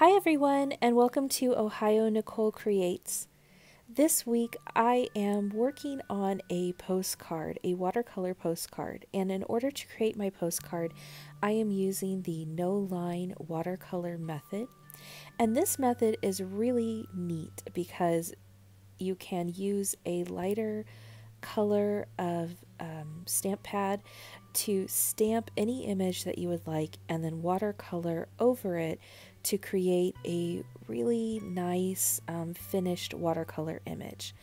Hi everyone, and welcome to Ohio Nicole Creates. This week I am working on a postcard, a watercolor postcard, and in order to create my postcard, I am using the no line watercolor method. And this method is really neat because you can use a lighter color of stamp pad to stamp any image that you would like and then watercolor over it to create a really nice finished watercolor image.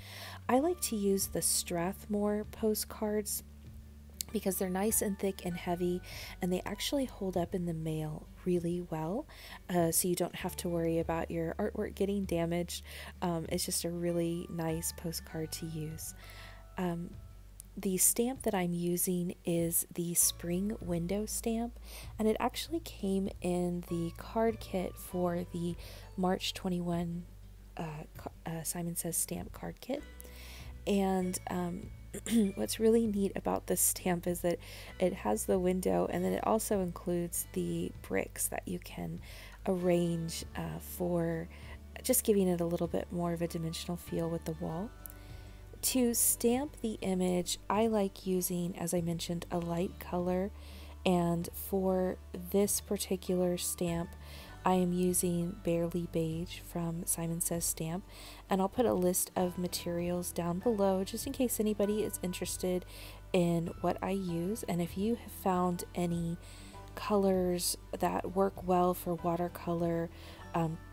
I like to use the Strathmore postcards because they're nice and thick and heavy, and they actually hold up in the mail really well, so you don't have to worry about your artwork getting damaged. It's just a really nice postcard to use. The stamp that I'm using is the Spring Window stamp, and it actually came in the card kit for the March 21 Simon Says stamp card kit. And what's really neat about this stamp is that it has the window, and then it also includes the bricks that you can arrange for just giving it a little bit more of a dimensional feel with the wall. To stamp the image, I like using, as I mentioned, a light color, and for this particular stamp I am using Barley Beige from Simon Says Stamp, and I'll put a list of materials down below just in case anybody is interested in what I use. And if you have found any colors that work well for watercolor,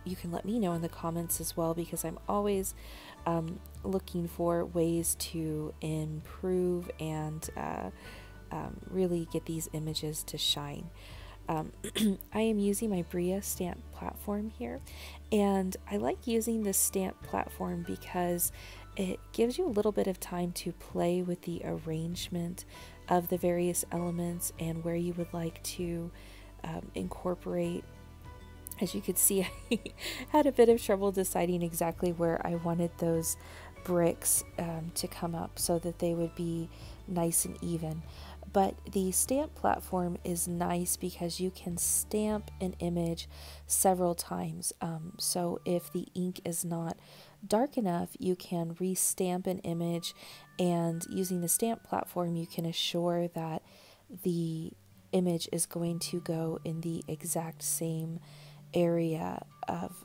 you can let me know in the comments as well, because I'm always looking for ways to improve and really get these images to shine. I am using my Bira stamp platform here, and I like using this stamp platform because it gives you a little bit of time to play with the arrangement of the various elements and where you would like to incorporate. As you could see, I had a bit of trouble deciding exactly where I wanted those bricks to come up so that they would be nice and even. But the stamp platform is nice because you can stamp an image several times. So if the ink is not dark enough, you can restamp an image, and using the stamp platform you can assure that the image is going to go in the exact same area of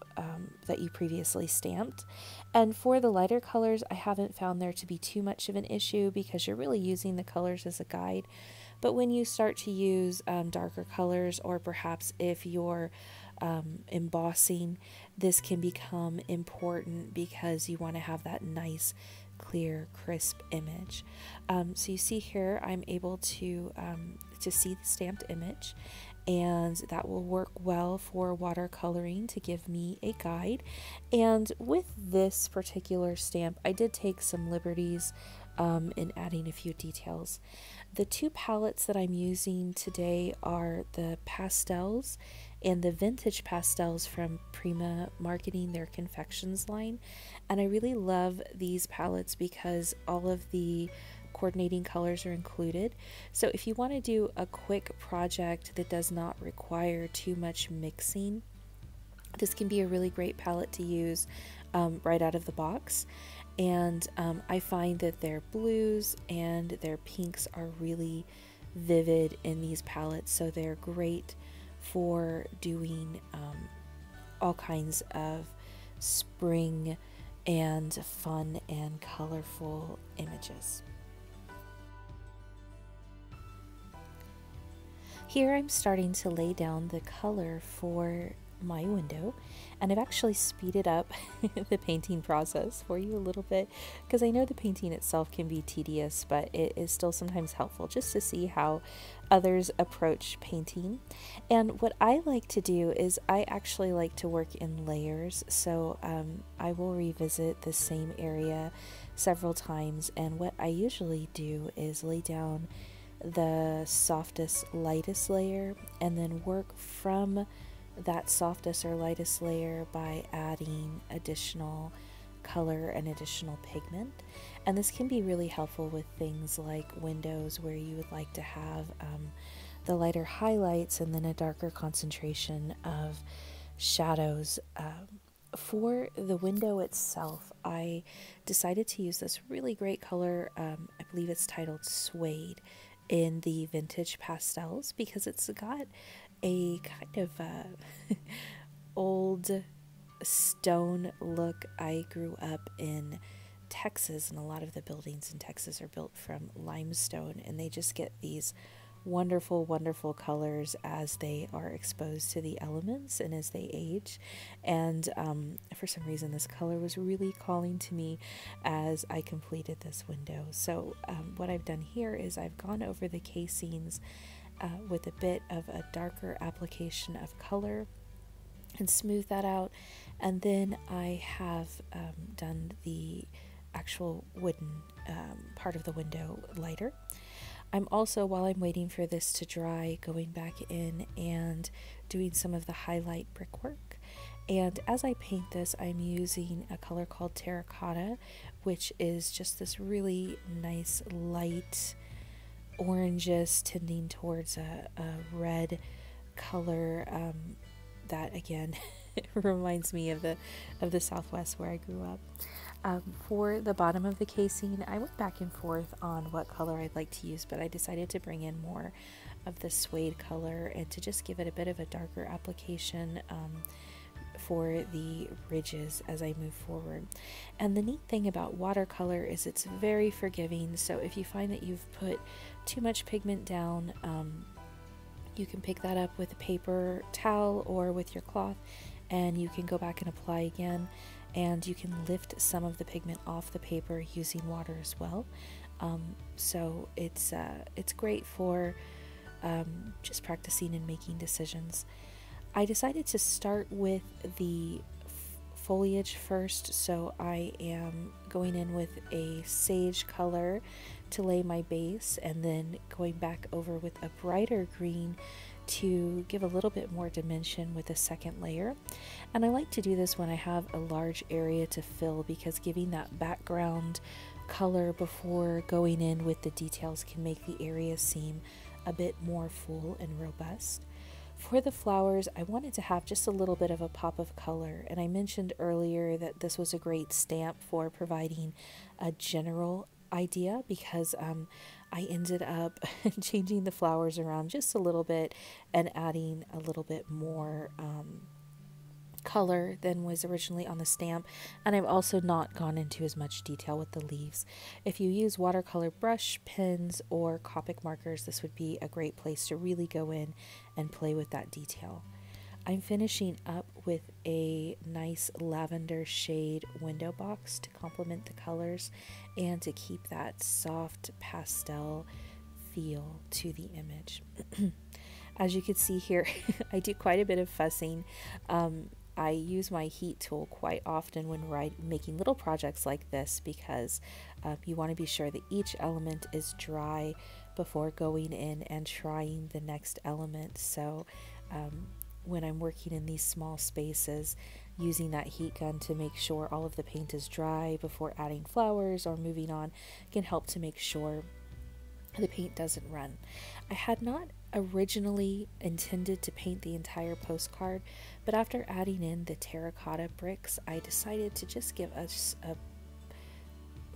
that you previously stamped. And for the lighter colors, I haven't found there to be too much of an issue because you're really using the colors as a guide. But when you start to use darker colors, or perhaps if you're embossing, this can become important because you want to have that nice clear crisp image. So you see here I'm able to see the stamped image, and that will work well for watercoloring to give me a guide. And with this particular stamp I did take some liberties in adding a few details. The two palettes that I'm using today are the Pastels and the Vintage Pastels from Prima marketing their Confections line, and I really love these palettes because all of the coordinating colors are included. So if you want to do a quick project that does not require too much mixing, this can be a really great palette to use right out of the box. And I find that their blues and their pinks are really vivid in these palettes, so they're great for doing all kinds of spring and fun and colorful images. Here I'm starting to lay down the color for my window, and I've actually speeded up the painting process for you a little bit because I know the painting itself can be tedious, but it is still sometimes helpful just to see how others approach painting. And what I like to do is I actually like to work in layers, so I will revisit the same area several times, and what I usually do is lay down the softest, lightest layer and then work from that softest or lightest layer by adding additional color and additional pigment. And this can be really helpful with things like windows where you would like to have the lighter highlights and then a darker concentration of shadows. For the window itself, I decided to use this really great color. I believe it's titled Suede in the Vintage Pastels because it's got a kind of old stone look. I grew up in Texas, and a lot of the buildings in Texas are built from limestone, and they just get these wonderful, wonderful colors as they are exposed to the elements and as they age. And for some reason, this color was really calling to me as I completed this window. So what I've done here is I've gone over the casings with a bit of a darker application of color and smooth that out. And then I have done the actual wooden part of the window lighter. I'm also, while I'm waiting for this to dry, going back in and doing some of the highlight brickwork. And as I paint this, I'm using a color called Terracotta, which is just this really nice light oranges tending towards a red color that again reminds me of the Southwest where I grew up. For the bottom of the casing, I went back and forth on what color I'd like to use, but I decided to bring in more of the suede color and to just give it a bit of a darker application for the ridges as I move forward. And the neat thing about watercolor is it's very forgiving, so if you find that you've put too much pigment down, you can pick that up with a paper towel or with your cloth, and you can go back and apply again, and you can lift some of the pigment off the paper using water as well. So it's great for just practicing and making decisions. I decided to start with the foliage first, so I am going in with a sage color to lay my base, and then going back over with a brighter green to give a little bit more dimension with a second layer. And I like to do this when I have a large area to fill, because giving that background color before going in with the details can make the area seem a bit more full and robust. For the flowers, I wanted to have just a little bit of a pop of color, and I mentioned earlier that this was a great stamp for providing a general idea, because I ended up changing the flowers around just a little bit and adding a little bit more color than was originally on the stamp, and I've also not gone into as much detail with the leaves. If you use watercolor brush pens or Copic markers, this would be a great place to really go in and play with that detail. I'm finishing up with a nice lavender shade window box to complement the colors and to keep that soft pastel feel to the image. As you can see here, I do quite a bit of fussing. I use my heat tool quite often when making little projects like this, because you want to be sure that each element is dry before going in and trying the next element. So when I'm working in these small spaces, using that heat gun to make sure all of the paint is dry before adding flowers or moving on can help to make sure the paint doesn't run. I had not originally intended to paint the entire postcard, but after adding in the terracotta bricks, I decided to just give us a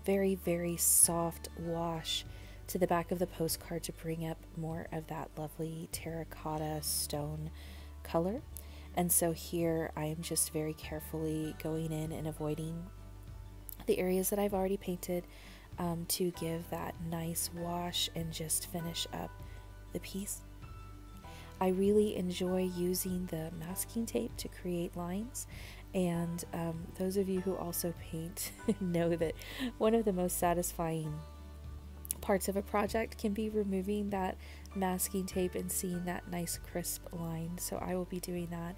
very, very soft wash to the back of the postcard to bring up more of that lovely terracotta stone color. And so here I am just very carefully going in and avoiding the areas that I've already painted to give that nice wash and just finish up the piece. I really enjoy using the masking tape to create lines, and those of you who also paint know that one of the most satisfying parts of a project can be removing that masking tape and seeing that nice crisp line. So I will be doing that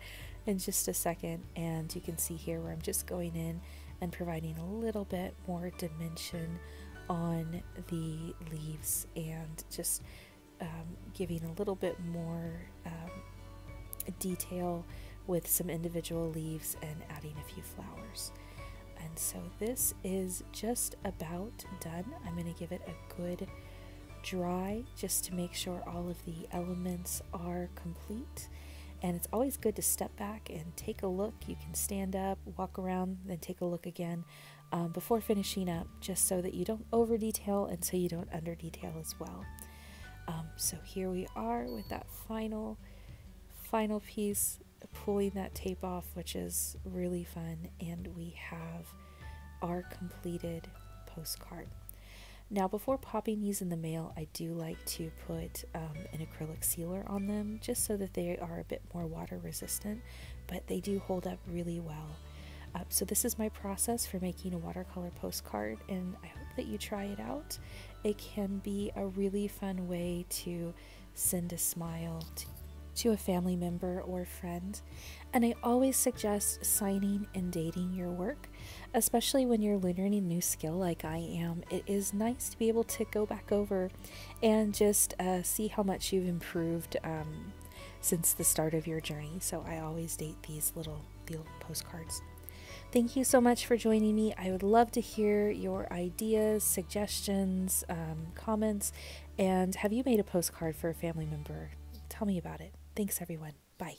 in just a second, and you can see here where I'm just going in and providing a little bit more dimension on the leaves and just giving a little bit more detail with some individual leaves and adding a few flowers. And so this is just about done. I'm going to give it a good dry just to make sure all of the elements are complete. And it's always good to step back and take a look. You can stand up, walk around, then take a look again before finishing up, just so that you don't over detail and so you don't under detail as well. So here we are with that final piece, pulling that tape off, which is really fun, and we have our completed postcard. Now, before popping these in the mail, I do like to put an acrylic sealer on them, just so that they are a bit more water resistant, but they do hold up really well. So this is my process for making a watercolor postcard, and I hope that you try it out. It can be a really fun way to send a smile to a family member or friend. And I always suggest signing and dating your work, especially when you're learning a new skill like I am. It is nice to be able to go back over and just see how much you've improved since the start of your journey. So I always date these little postcards. Thank you so much for joining me. I would love to hear your ideas, suggestions, comments, and have you made a postcard for a family member? Tell me about it. Thanks, everyone. Bye.